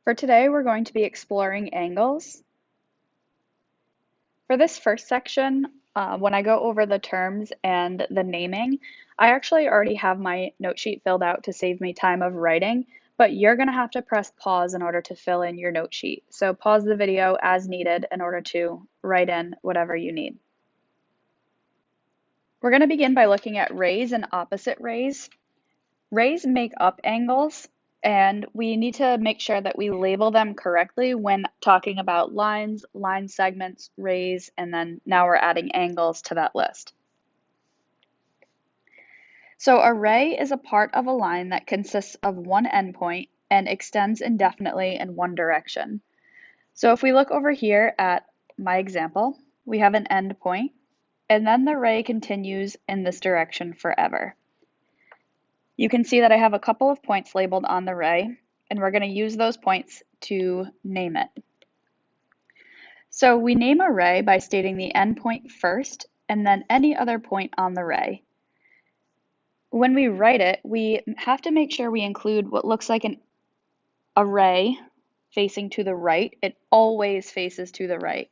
For today, we're going to be exploring angles. For this first section, when I go over the terms and the naming, I actually already have my note sheet filled out to save me time of writing, but you're going to have to press pause in order to fill in your note sheet. So pause the video as needed in order to write in whatever you need. We're going to begin by looking at rays and opposite rays. Rays make up angles, and we need to make sure that we label them correctly when talking about lines, line segments, rays, and then now we're adding angles to that list. So a ray is a part of a line that consists of one endpoint and extends indefinitely in one direction. So if we look over here at my example, we have an endpoint, and then the ray continues in this direction forever. You can see that I have a couple of points labeled on the ray, and we're going to use those points to name it. So we name a ray by stating the endpoint first, and then any other point on the ray. When we write it, we have to make sure we include what looks like a ray facing to the right. It always faces to the right.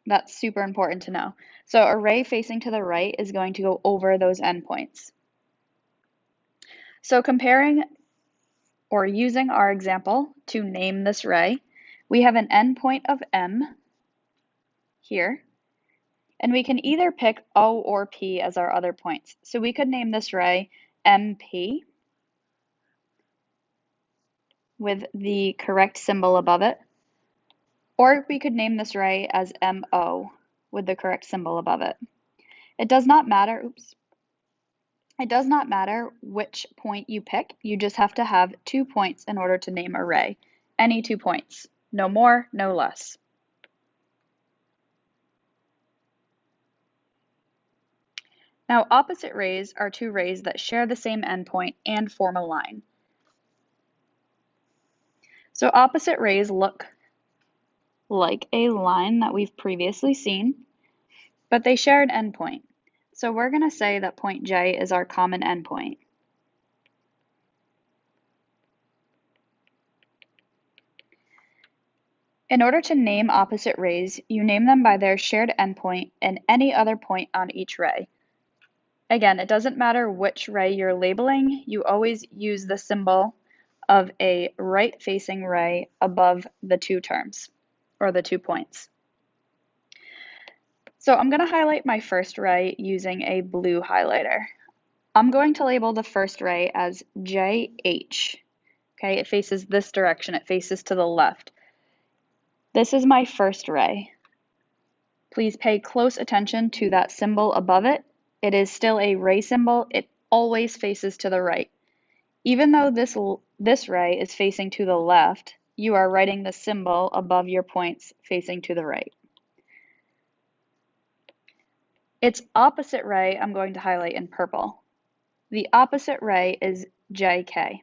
That's super important to know. So a ray facing to the right is going to go over those endpoints. So comparing or using our example to name this ray, we have an endpoint of M here, and we can either pick O or P as our other points. So we could name this ray MP with the correct symbol above it, or we could name this ray as MO with the correct symbol above it. It does not matter, It does not matter which point you pick, you just have to have 2 points in order to name a ray. Any 2 points, no more, no less. Now, opposite rays are 2 rays that share the same endpoint and form a line. So opposite rays look like a line that we've previously seen, but they share an endpoint. So we're going to say that point J is our common endpoint. In order to name opposite rays, you name them by their shared endpoint and any other point on each ray. Again, it doesn't matter which ray you're labeling, you always use the symbol of a right-facing ray above the 2 terms, or the 2 points. So I'm going to highlight my first ray using a blue highlighter. I'm going to label the first ray as JH. Okay, it faces this direction, it faces to the left. This is my first ray. Please pay close attention to that symbol above it. It is still a ray symbol, it always faces to the right. Even though this ray is facing to the left, you are writing the symbol above your points facing to the right. Its opposite ray I'm going to highlight in purple. The opposite ray is JK.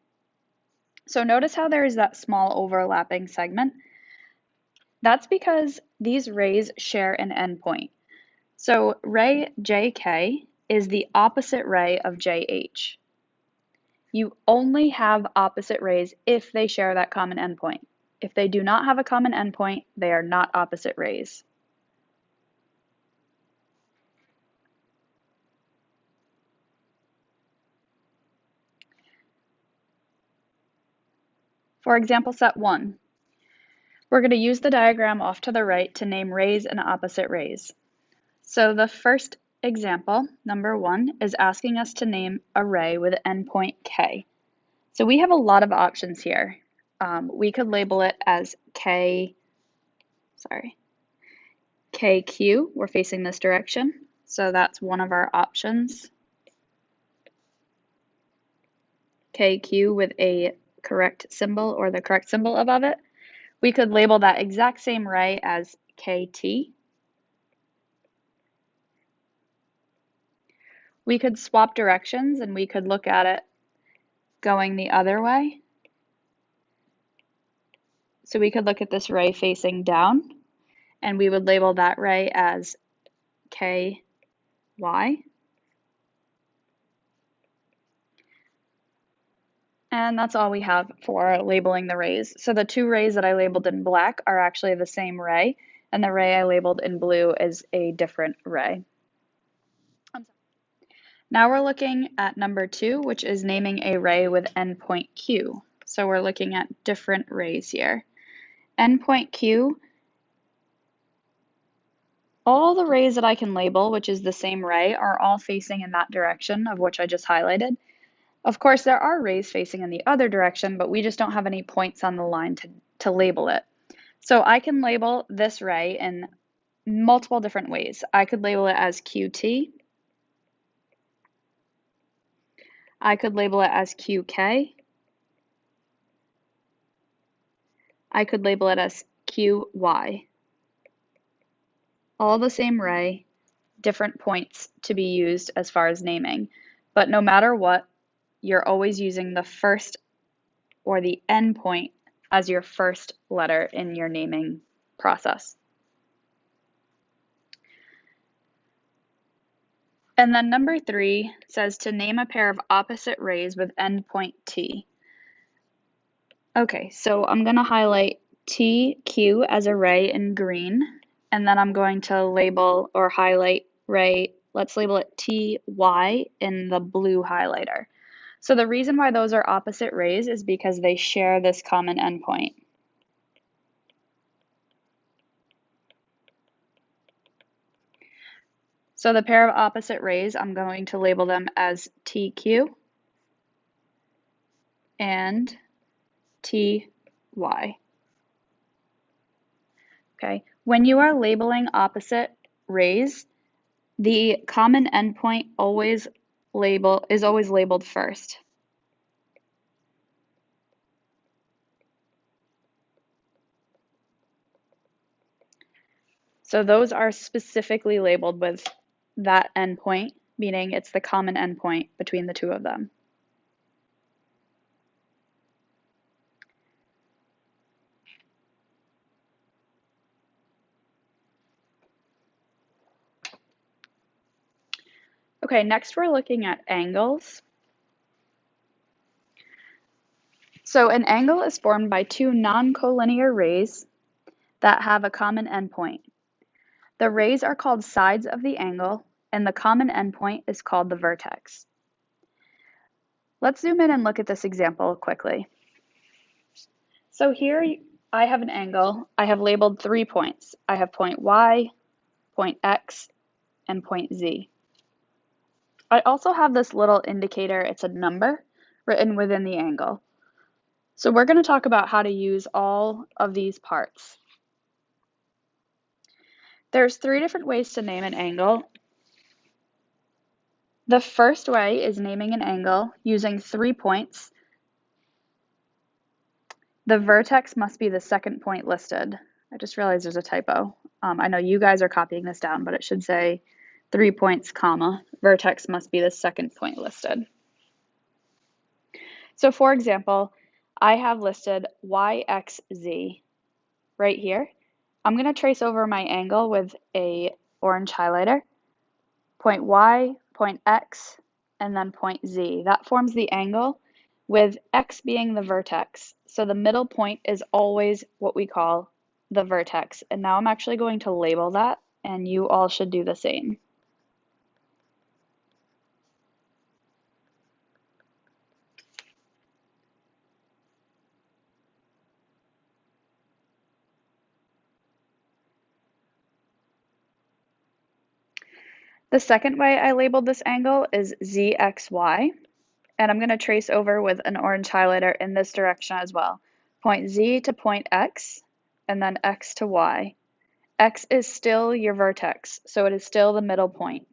So notice how there is that small overlapping segment? That's because these rays share an endpoint. So ray JK is the opposite ray of JH. You only have opposite rays if they share that common endpoint. If they do not have a common endpoint, they are not opposite rays. For example set 1, we're going to use the diagram off to the right to name rays and opposite rays. So the first example, number 1, is asking us to name a ray with endpoint K. So we have a lot of options here. We could label it as KQ, we're facing this direction, so that's one of our options. KQ with a correct symbol or the correct symbol above it. We could label that exact same ray as KT. We could swap directions and we could look at it going the other way. So we could look at this ray facing down and we would label that ray as KY. And that's all we have for labeling the rays. So the two rays that I labeled in black are actually the same ray, and the ray I labeled in blue is a different ray. Now we're looking at number 2, which is naming a ray with endpoint Q. So we're looking at different rays here. Endpoint Q, all the rays that I can label, which is the same ray, are all facing in that direction of which I just highlighted. Of course, there are rays facing in the other direction, but we just don't have any points on the line to label it. So I can label this ray in multiple different ways. I could label it as QT. I could label it as QK. I could label it as QY. All the same ray, different points to be used as far as naming. But no matter what, you're always using the first or the end point as your first letter in your naming process. And then number 3 says to name a pair of opposite rays with endpoint T. Okay, so I'm going to highlight TQ as a ray in green, and then I'm going to label or highlight ray, let's label it TY in the blue highlighter. So the reason why those are opposite rays is because they share this common endpoint. So the pair of opposite rays, I'm going to label them as TQ and TY. Okay, when you are labeling opposite rays, the common endpoint is always labeled first. So those are specifically labeled with that endpoint, meaning it's the common endpoint between the two of them. Okay, next we're looking at angles. So an angle is formed by two non-collinear rays that have a common endpoint. The rays are called sides of the angle, and the common endpoint is called the vertex. Let's zoom in and look at this example quickly. So here I have an angle. I have labeled 3 points. I have point Y, point X, and point Z. I also have this little indicator, it's a number, written within the angle. So we're going to talk about how to use all of these parts. There's 3 different ways to name an angle. The first way is naming an angle using 3 points. The vertex must be the second point listed. I just realized there's a typo. I know you guys are copying this down, but it should say 3 points, comma, vertex must be the second point listed. So for example, I have listed YXZ right here. I'm going to trace over my angle with a orange highlighter, point Y, point X, and then point Z. That forms the angle with X being the vertex. So the middle point is always what we call the vertex. And now I'm actually going to label that, and you all should do the same. The second way I labeled this angle is ZXY, and I'm going to trace over with an orange highlighter in this direction as well. Point Z to point X, and then X to Y. X is still your vertex, so it is still the middle point.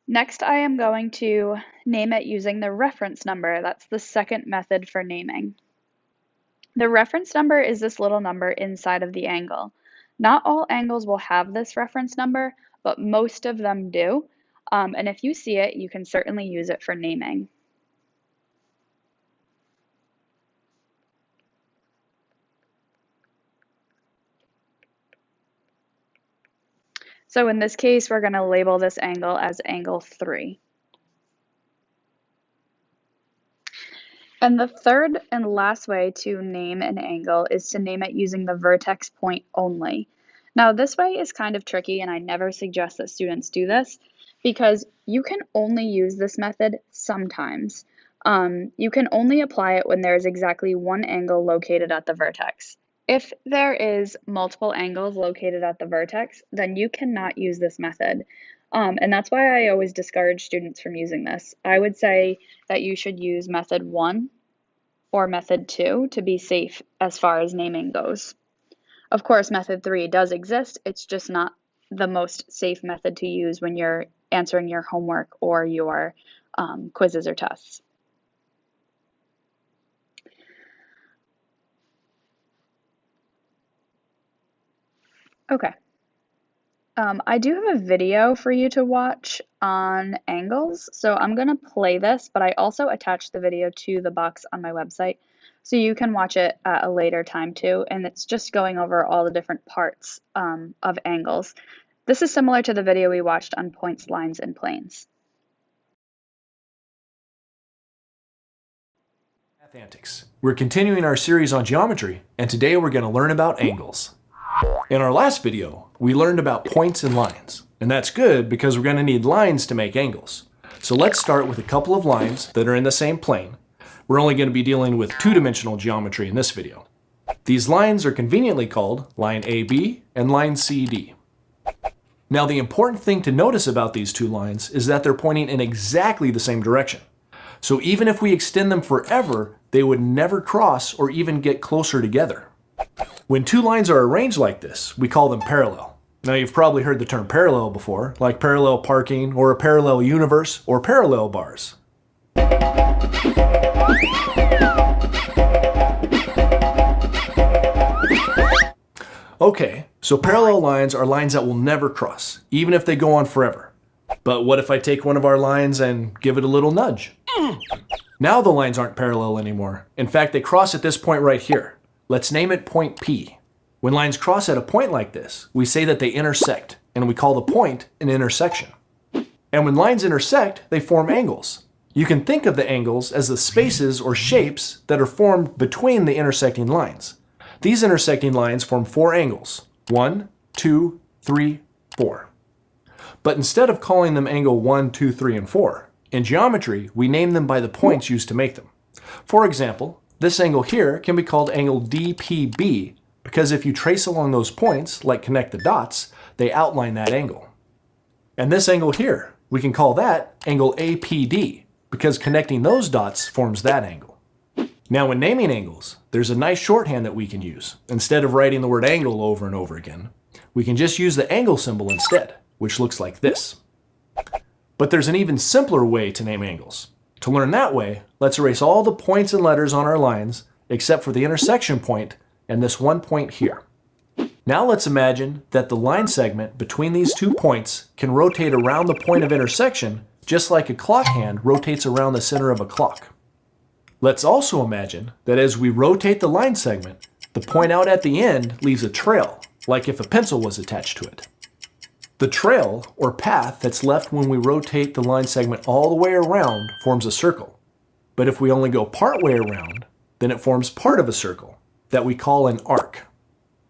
Next, I am going to name it using the reference number. That's the second method for naming. The reference number is this little number inside of the angle. Not all angles will have this reference number, but most of them do. And if you see it, you can certainly use it for naming. So in this case, we're going to label this angle as angle 3. And the third and last way to name an angle is to name it using the vertex point only. Now, this way is kind of tricky, and I never suggest that students do this because you can only use this method sometimes. You can only apply it when there is exactly one angle located at the vertex. If there is multiple angles located at the vertex, then you cannot use this method. And that's why I always discourage students from using this. I would say that you should use method 1 or method 2 to be safe as far as naming goes. Of course, method 3 does exist, it's just not the most safe method to use when you're answering your homework or your quizzes or tests. Okay. I do have a video for you to watch on angles, so I'm going to play this, but I also attached the video to the box on my website, so you can watch it at a later time too, and it's just going over all the different parts of angles. This is similar to the video we watched on points, lines, and planes. Math Antics. We're continuing our series on geometry, and today we're going to learn about angles. In our last video, we learned about points and lines, and that's good because we're going to need lines to make angles. So let's start with a couple of lines that are in the same plane. We're only going to be dealing with two-dimensional geometry in this video. These lines are conveniently called line AB and line CD. Now, the important thing to notice about these two lines is that they're pointing in exactly the same direction. So even if we extend them forever, they would never cross or even get closer together. When two lines are arranged like this, we call them parallel. Now, you've probably heard the term parallel before, like parallel parking or a parallel universe or parallel bars. Okay, so parallel lines are lines that will never cross, even if they go on forever. But what if I take one of our lines and give it a little nudge? Now the lines aren't parallel anymore. In fact, they cross at this point right here. Let's name it point P. When lines cross at a point like this, we say that they intersect, and we call the point an intersection. And when lines intersect, they form angles. You can think of the angles as the spaces or shapes that are formed between the intersecting lines. These intersecting lines form 4 angles: 1, 2, 3, 4. But instead of calling them angle 1, 2, 3, and 4, in geometry, we name them by the points used to make them. For example, this angle here can be called angle DPB because if you trace along those points, like connect the dots, they outline that angle. And this angle here, we can call that angle APD because connecting those dots forms that angle. Now, when naming angles, there's a nice shorthand that we can use. Instead of writing the word angle over and over again, we can just use the angle symbol instead, which looks like this. But there's an even simpler way to name angles. To learn that way, let's erase all the points and letters on our lines except for the intersection point and this one point here. Now let's imagine that the line segment between these 2 points can rotate around the point of intersection just like a clock hand rotates around the center of a clock. Let's also imagine that as we rotate the line segment, the point out at the end leaves a trail, like if a pencil was attached to it. The trail, or path, that's left when we rotate the line segment all the way around forms a circle. But if we only go part way around, then it forms part of a circle that we call an arc.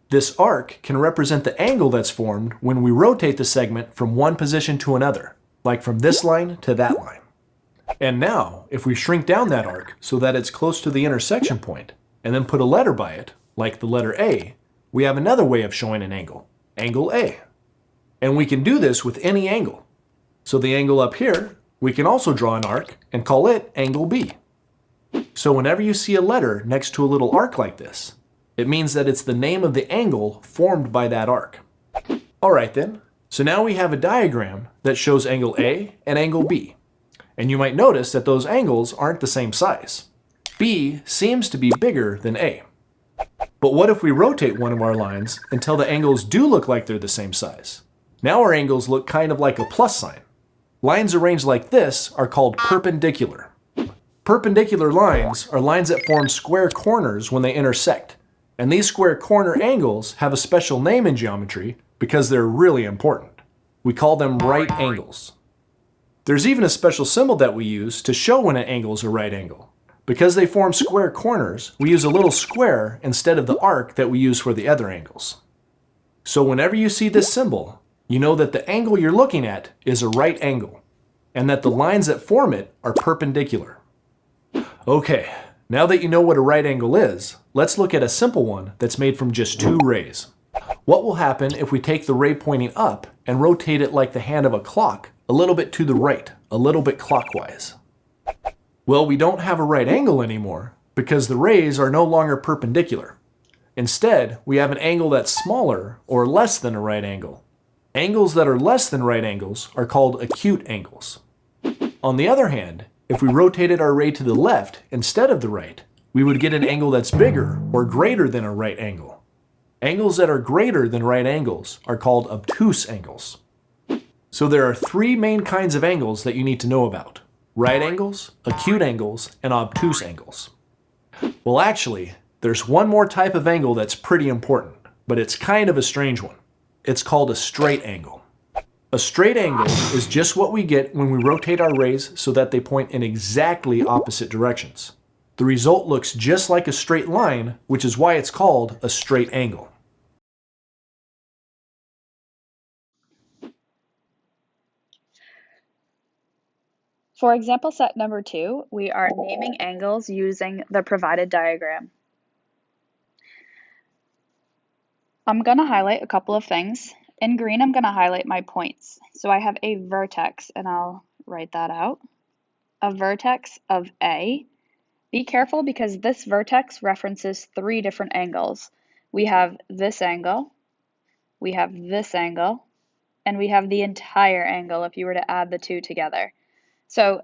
This arc can represent the angle that's formed when we rotate the segment from one position to another, like from this line to that line. And now, if we shrink down that arc so that it's close to the intersection point, and then put a letter by it, like the letter A, we have another way of showing an angle, angle A. And we can do this with any angle. So the angle up here, we can also draw an arc and call it angle B. So whenever you see a letter next to a little arc like this, it means that it's the name of the angle formed by that arc. All right then, so now we have a diagram that shows angle A and angle B. And you might notice that those angles aren't the same size. B seems to be bigger than A. But what if we rotate one of our lines until the angles do look like they're the same size? Now our angles look kind of like a plus sign. Lines arranged like this are called perpendicular. Perpendicular lines are lines that form square corners when they intersect. And these square corner angles have a special name in geometry because they're really important. We call them right angles. There's even a special symbol that we use to show when an angle is a right angle. Because they form square corners, we use a little square instead of the arc that we use for the other angles. So whenever you see this symbol, you know that the angle you're looking at is a right angle, and that the lines that form it are perpendicular. Okay, now that you know what a right angle is, let's look at a simple one that's made from just two rays. What will happen if we take the ray pointing up and rotate it like the hand of a clock a little bit to the right, a little bit clockwise? Well, we don't have a right angle anymore because the rays are no longer perpendicular. Instead, we have an angle that's smaller or less than a right angle. Angles that are less than right angles are called acute angles. On the other hand, if we rotated our ray to the left instead of the right, we would get an angle that's bigger or greater than a right angle. Angles that are greater than right angles are called obtuse angles. So there are three main kinds of angles that you need to know about: right angles, acute angles, and obtuse angles. Well, actually, there's one more type of angle that's pretty important, but it's kind of a strange one. It's called a straight angle. A straight angle is just what we get when we rotate our rays so that they point in exactly opposite directions. The result looks just like a straight line, which is why it's called a straight angle. For example set number 2, we are naming angles using the provided diagram. I'm going to highlight a couple of things. In green, I'm going to highlight my points. So I have a vertex, and I'll write that out. A vertex of A. Be careful because this vertex references three different angles. We have this angle, we have this angle, and we have the entire angle if you were to add the two together. So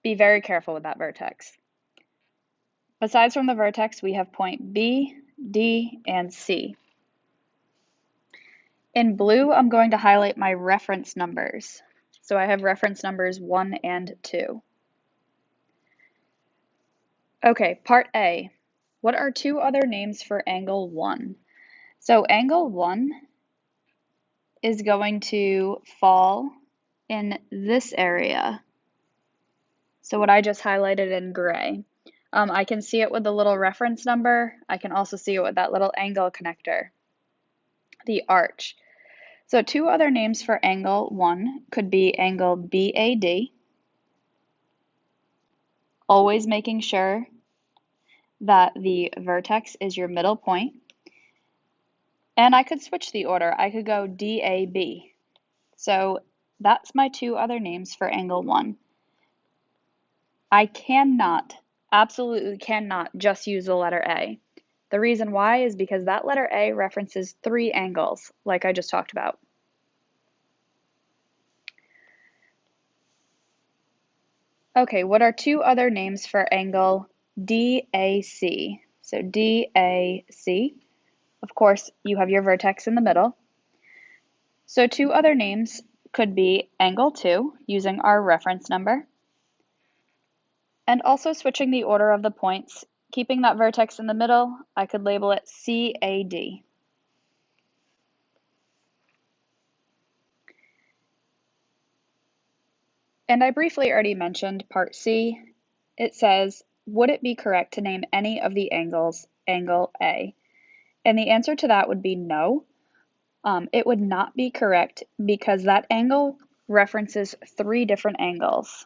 be very careful with that vertex. Besides from the vertex, we have point B, D, and C. In blue, I'm going to highlight my reference numbers. So I have reference numbers 1 and 2. Okay, part A. What are two other names for angle 1? So angle 1 is going to fall in this area. So what I just highlighted in gray. I can see it with the little reference number. I can also see it with that little angle connector, the arch. So two other names for angle 1 could be angle BAD, always making sure that the vertex is your middle point. And I could switch the order. I could go DAB. So that's my two other names for angle 1. I cannot, absolutely cannot just use the letter A. The reason why is because that letter A references three angles, like I just talked about. Okay, what are two other names for angle DAC? So DAC, of course, you have your vertex in the middle. So two other names could be angle 2, using our reference number, and also switching the order of the points, keeping that vertex in the middle, I could label it CAD. And I briefly already mentioned part C. It says, would it be correct to name any of the angles angle A? And the answer to that would be no. It would not be correct because that angle references three different angles.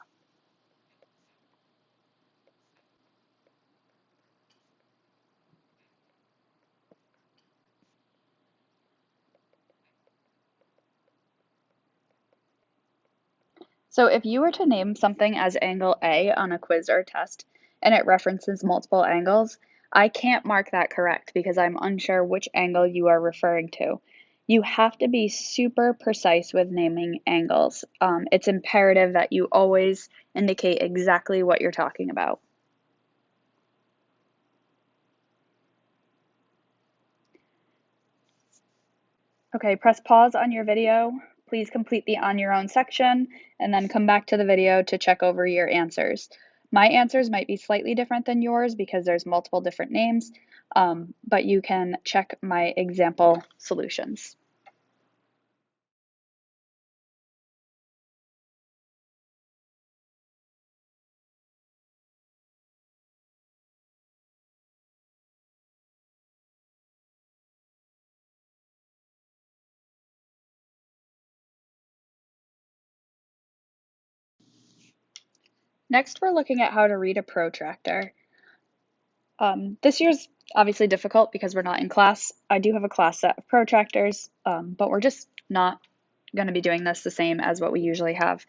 So if you were to name something as angle A on a quiz or test and it references multiple angles, I can't mark that correct because I'm unsure which angle you are referring to. You have to be super precise with naming angles. It's imperative that you always indicate exactly what you're talking about. Okay, press pause on your video. Please complete the on your own section and then come back to the video to check over your answers. My answers might be slightly different than yours because there's multiple different names, but you can check my example solutions. Next, we're looking at how to read a protractor. This year's obviously difficult because we're not in class. I do have a class set of protractors, but we're just not going to be doing this the same as what we usually have.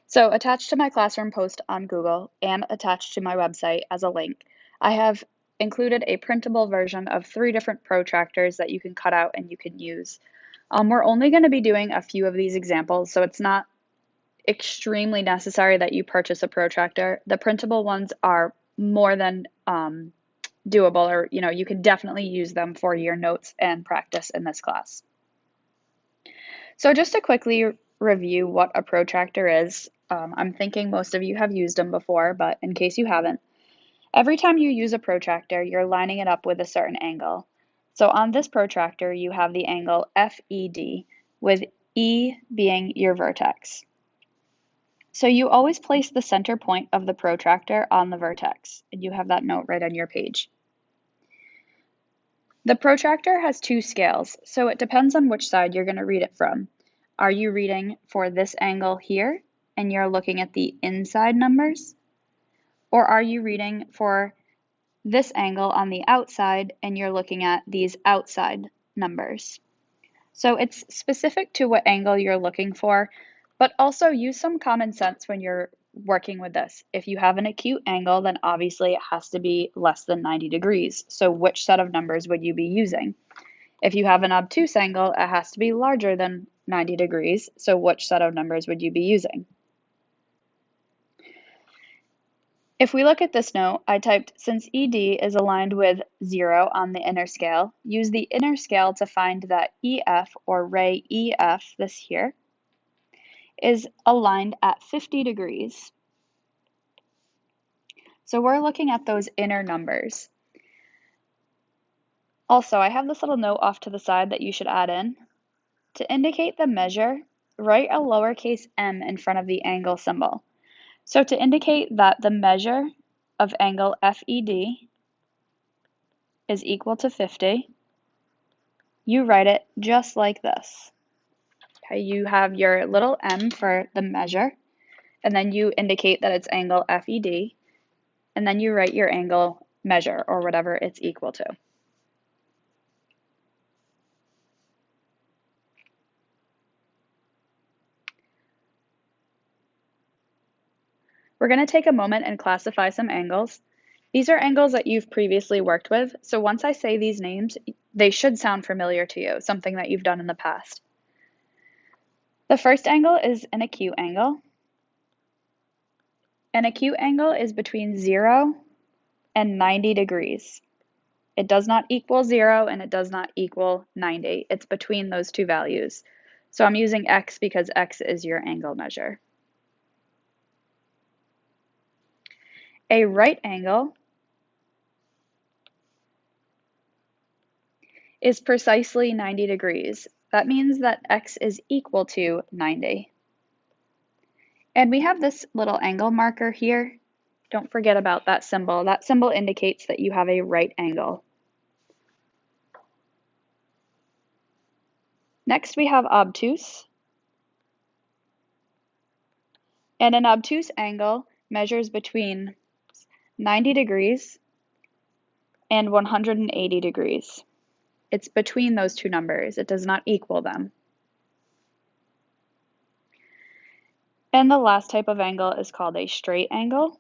So attached to my classroom post on Google and attached to my website as a link, I have included a printable version of 3 different protractors that you can cut out and you can use. We're only going to be doing a few of these examples, so it's not extremely necessary that you purchase a protractor. The printable ones are more than doable, or you can definitely use them for your notes and practice in this class. So just to quickly review what a protractor is, I'm thinking most of you have used them before, but in case you haven't, every time you use a protractor, you're lining it up with a certain angle. So on this protractor, you have the angle FED, with E being your vertex. So you always place the center point of the protractor on the vertex, and you have that note right on your page. The protractor has 2 scales, so it depends on which side you're going to read it from. Are you reading for this angle here, and you're looking at the inside numbers? Or are you reading for this angle on the outside, and you're looking at these outside numbers? So it's specific to what angle you're looking for, but also use some common sense when you're working with this. If you have an acute angle, then obviously it has to be less than 90 degrees. So which set of numbers would you be using? If you have an obtuse angle, it has to be larger than 90 degrees. So which set of numbers would you be using? If we look at this note, I typed, since ED is aligned with 0 on the inner scale, use the inner scale to find that EF, or ray EF, this here, is aligned at 50 degrees. So we're looking at those inner numbers. Also, I have this little note off to the side that you should add in. To indicate the measure, write a lowercase m in front of the angle symbol. So to indicate that the measure of angle FED is equal to 50, you write it just like this. Okay, you have your little m for the measure, and then you indicate that it's angle FED, and then you write your angle measure, or whatever it's equal to. We're going to take a moment and classify some angles. These are angles that you've previously worked with, so once I say these names, they should sound familiar to you, something that you've done in the past. The first angle is an acute angle. An acute angle is between 0 and 90 degrees. It does not equal 0 and it does not equal 90. It's between those 2 values. So I'm using x because x is your angle measure. A right angle is precisely 90 degrees. That means that x is equal to 90. And we have this little angle marker here. Don't forget about that symbol. That symbol indicates that you have a right angle. Next, we have obtuse. And an obtuse angle measures between 90 degrees and 180 degrees. It's between those 2 numbers. It does not equal them. And the last type of angle is called a straight angle.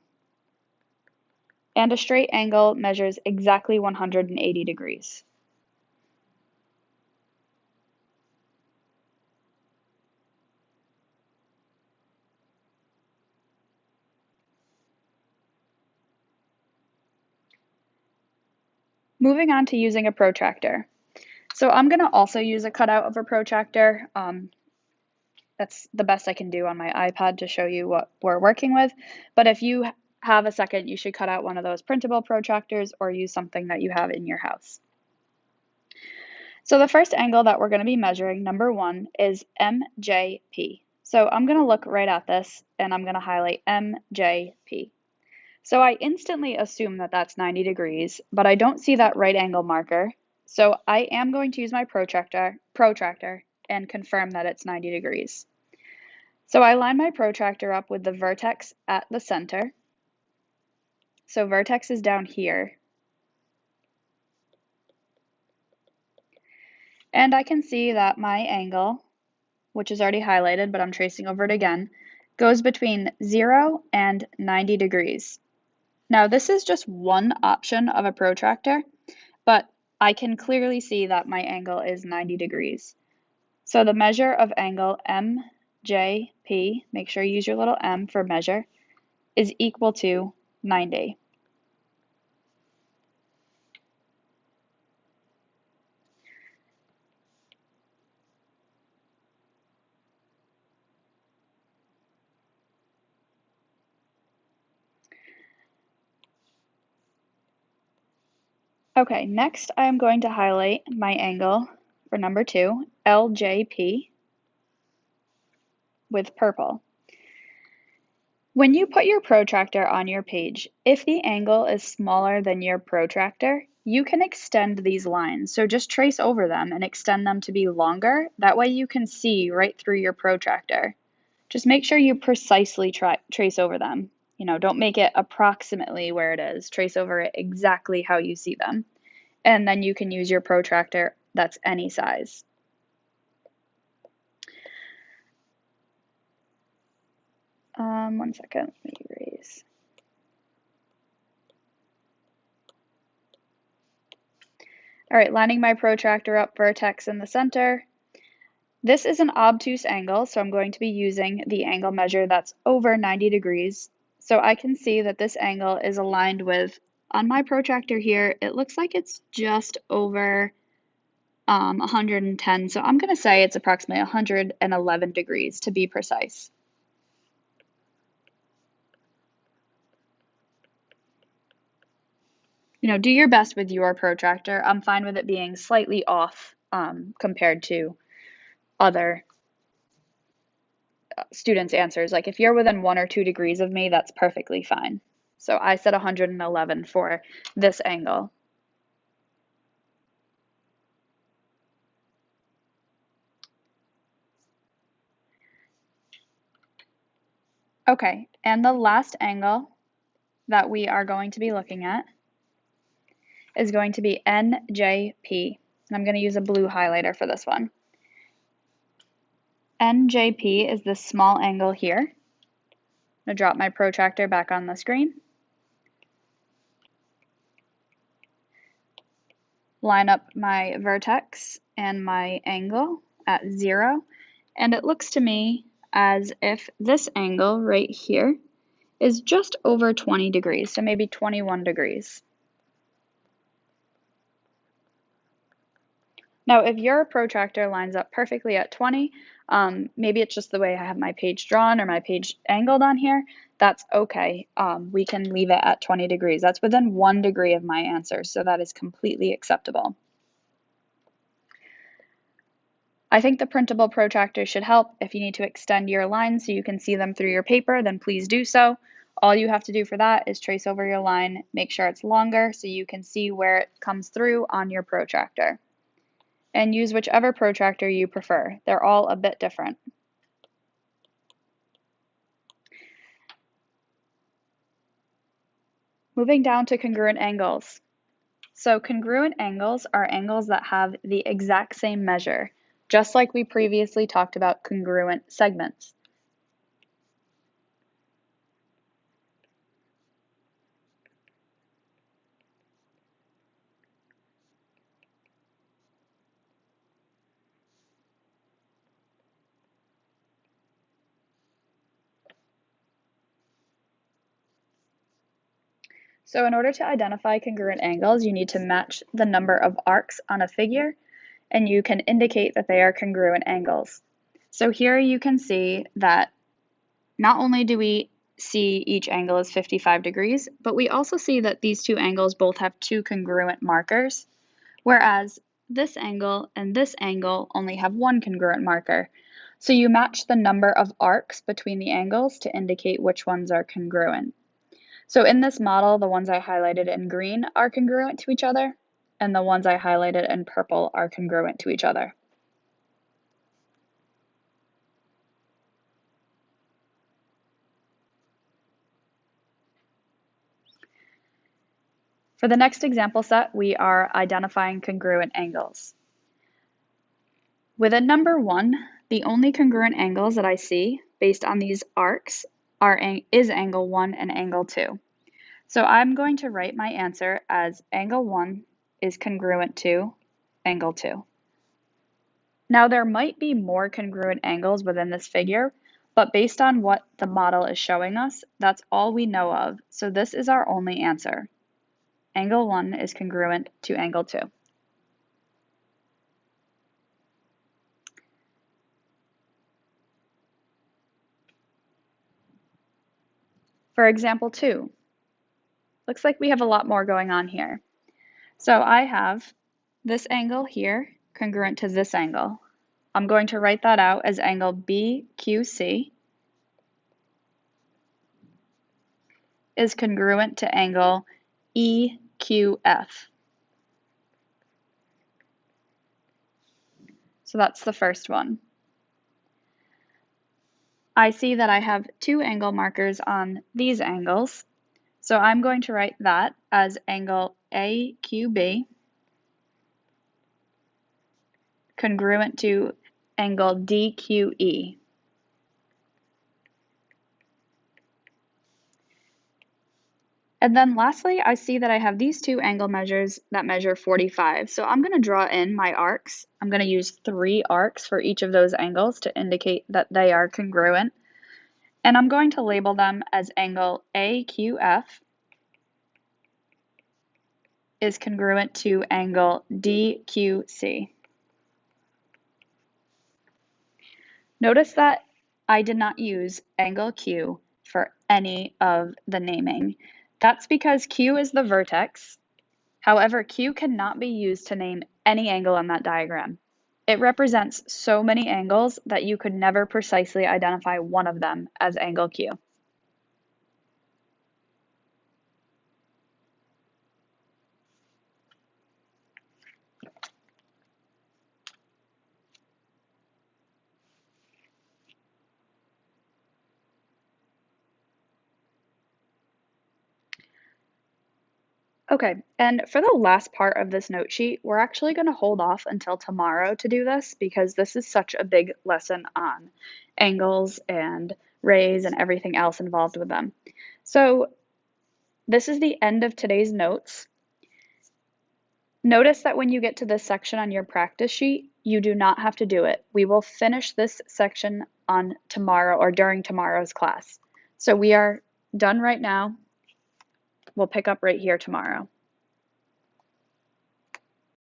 And a straight angle measures exactly 180 degrees. Moving on to using a protractor. So I'm going to also use a cutout of a protractor. That's the best I can do on my iPad to show you what we're working with. But if you have a second, you should cut out one of those printable protractors or use something that you have in your house. So the first angle that we're going to be measuring, number 1, is MJP. So I'm going to look right at this and I'm going to highlight MJP. So I instantly assume that that's 90 degrees, but I don't see that right angle marker. So I am going to use my protractor and confirm that it's 90 degrees. So I line my protractor up with the vertex at the center, So vertex is down here. And I can see that my angle, which is already highlighted, but I'm tracing over it again, goes between 0 and 90 degrees. Now this is just one option of a protractor, but I can clearly see that my angle is 90 degrees. So the measure of angle MJP, make sure you use your little m for measure, is equal to 90. Okay, next I am going to highlight my angle for number 2, LJP, with purple. When you put your protractor on your page, if the angle is smaller than your protractor, you can extend these lines. So just trace over them and extend them to be longer. That way you can see right through your protractor. Just make sure you precisely trace over them. You know, don't make it approximately where it is. Trace over it exactly how you see them. And then you can use your protractor that's any size. One second, let me erase. All right, lining my protractor up, vertex in the center. This is an obtuse angle, so I'm going to be using the angle measure that's over 90 degrees. So I can see that this angle is aligned with, on my protractor here, it looks like it's just over 110. So I'm going to say it's approximately 111 degrees to be precise. You know, do your best with your protractor. I'm fine with it being slightly off compared to other students' answers. Like if you're within 1 or 2 degrees of me, that's perfectly fine. So I said 111 for this angle. Okay, and the last angle that we are going to be looking at is going to be NJP. And I'm going to use a blue highlighter for this one. NJP is this small angle here. I'm going to drop my protractor back on the screen. Line up my vertex and my angle at 0. And it looks to me as if this angle right here is just over 20 degrees, so maybe 21 degrees. Now, if your protractor lines up perfectly at 20, maybe it's just the way I have my page drawn or my page angled on here, that's okay. We can leave it at 20 degrees. That's within 1 degree of my answer, so that is completely acceptable. I think the printable protractor should help. If you need to extend your lines so you can see them through your paper, then please do so. All you have to do for that is trace over your line, make sure it's longer so you can see where it comes through on your protractor. And use whichever protractor you prefer. They're all a bit different. Moving down to congruent angles. So congruent angles are angles that have the exact same measure, just like we previously talked about congruent segments. So in order to identify congruent angles, you need to match the number of arcs on a figure, and you can indicate that they are congruent angles. So here you can see that not only do we see each angle is 55 degrees, but we also see that these two angles both have two congruent markers, whereas this angle and this angle only have one congruent marker. So you match the number of arcs between the angles to indicate which ones are congruent. So in this model, the ones I highlighted in green are congruent to each other, and the ones I highlighted in purple are congruent to each other. For the next example set, we are identifying congruent angles. Within number 1, the only congruent angles that I see based on these arcs is angle 1 and angle 2. So I'm going to write my answer as angle 1 is congruent to angle 2. Now there might be more congruent angles within this figure, but based on what the model is showing us, that's all we know of. So this is our only answer. Angle 1 is congruent to angle 2. For example 2, looks like we have a lot more going on here. So I have this angle here congruent to this angle. I'm going to write that out as angle BQC is congruent to angle EQF. So that's the first one. I see that I have 2 angle markers on these angles, so I'm going to write that as angle AQB congruent to angle DQE. And then lastly, I see that I have these 2 angle measures that measure 45. So I'm going to draw in my arcs. I'm going to use 3 arcs for each of those angles to indicate that they are congruent. And I'm going to label them as angle AQF is congruent to angle DQC. Notice that I did not use angle Q for any of the naming. That's because Q is the vertex. However, Q cannot be used to name any angle on that diagram. It represents so many angles that you could never precisely identify one of them as angle Q. Okay, and for the last part of this note sheet, we're actually going to hold off until tomorrow to do this because this is such a big lesson on angles and rays and everything else involved with them. So this is the end of today's notes. Notice that when you get to this section on your practice sheet, you do not have to do it. We will finish this section on tomorrow or during tomorrow's class. So we are done right now. We'll pick up right here tomorrow.